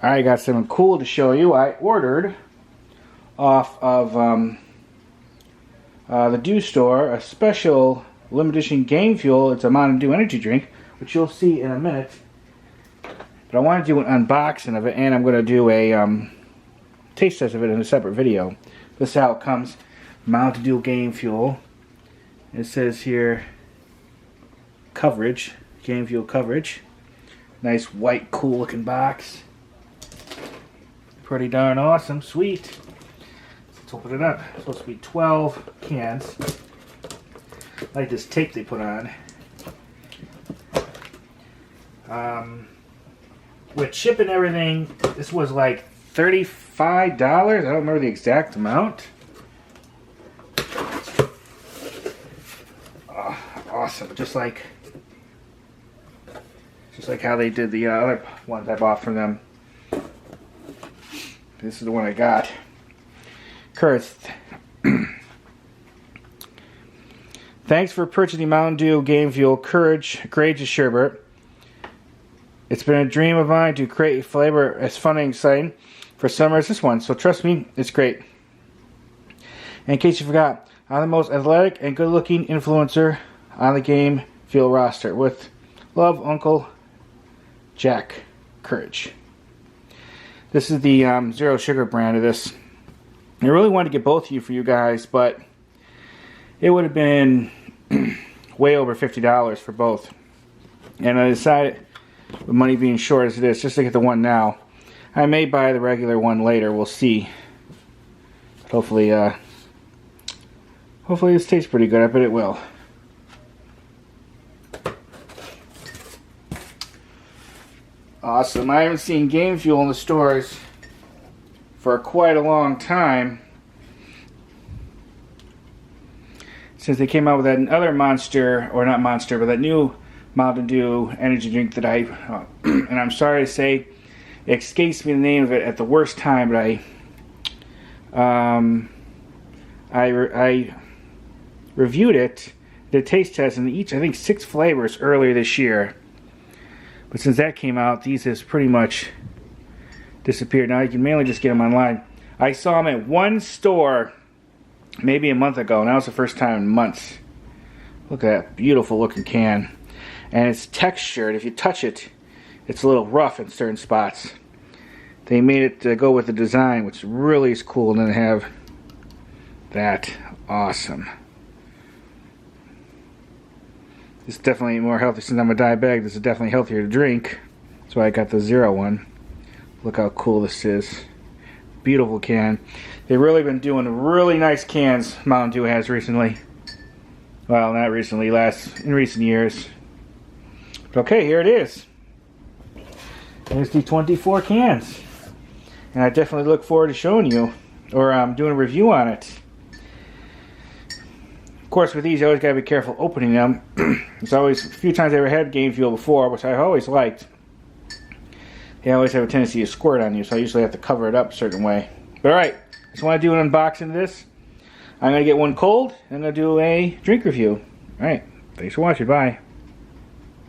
I got something cool to show you. I ordered off of the Dew store a special limited edition Game Fuel. It's a Mtn Dew energy drink, which you'll see in a minute. But I want to do an unboxing of it, and I'm going to do a taste test of it in a separate video. This is how it comes. Mtn Dew Game Fuel. It says here, coverage, Game Fuel coverage. Nice white, cool looking box. Pretty darn awesome, sweet. Let's open it up. It's supposed to be 12 cans. I like this tape they put on. With shipping and everything, this was like $35. I don't remember the exact amount. Oh, awesome. Just like how they did the other ones I bought from them. This is the one I got. Kurt, thanks for purchasing Mtn Dew Game Fuel Courageous Sherbet. It's been a dream of mine to create a flavor as fun and exciting for summer as this one, so trust me, it's great. And in case you forgot, I'm the most athletic and good-looking influencer on the Game Fuel roster. With love, Uncle Jack Courage. This is the zero sugar brand of this. I really wanted to get both of you for you guys, but it would have been way over $50 for both. And I decided, with money being short as it is, just to get the one now. I may buy the regular one later, we'll see. Hopefully this tastes pretty good. I bet it will. Awesome. I haven't seen Game Fuel in the stores for quite a long time. Since they came out with that other monster, or not monster, but that new Mtn Dew energy drink that and I'm sorry to say, it escapes me the name of it at the worst time, but I reviewed it, did a taste test, and each, I think, 6 flavors earlier this year. But since that came out, these has pretty much disappeared. Now you can mainly just get them online. I saw them at one store maybe a month ago, and that was the first time in months. Look at that beautiful looking can. And it's textured. If you touch it, it's a little rough in certain spots. They made it go with the design, which really is cool. And then they have that. Awesome. It's definitely more healthy. Since I'm a diabetic, this is definitely healthier to drink. That's why I got the zero one. Look how cool this is. Beautiful can. They've really been doing really nice cans, Mtn Dew has recently. Well, not recently, in recent years. But okay, here it is. There's the 24 cans. And I definitely look forward to showing you, or doing a review on it. Of course, with these, you always gotta be careful opening them. There's always, a few times I ever had Game Fuel before, which I always liked. They always have a tendency to squirt on you, so I usually have to cover it up a certain way. But alright, I just want to do an unboxing of this. I'm going to get one cold, and I'm going to do a drink review. Alright, thanks for watching, bye.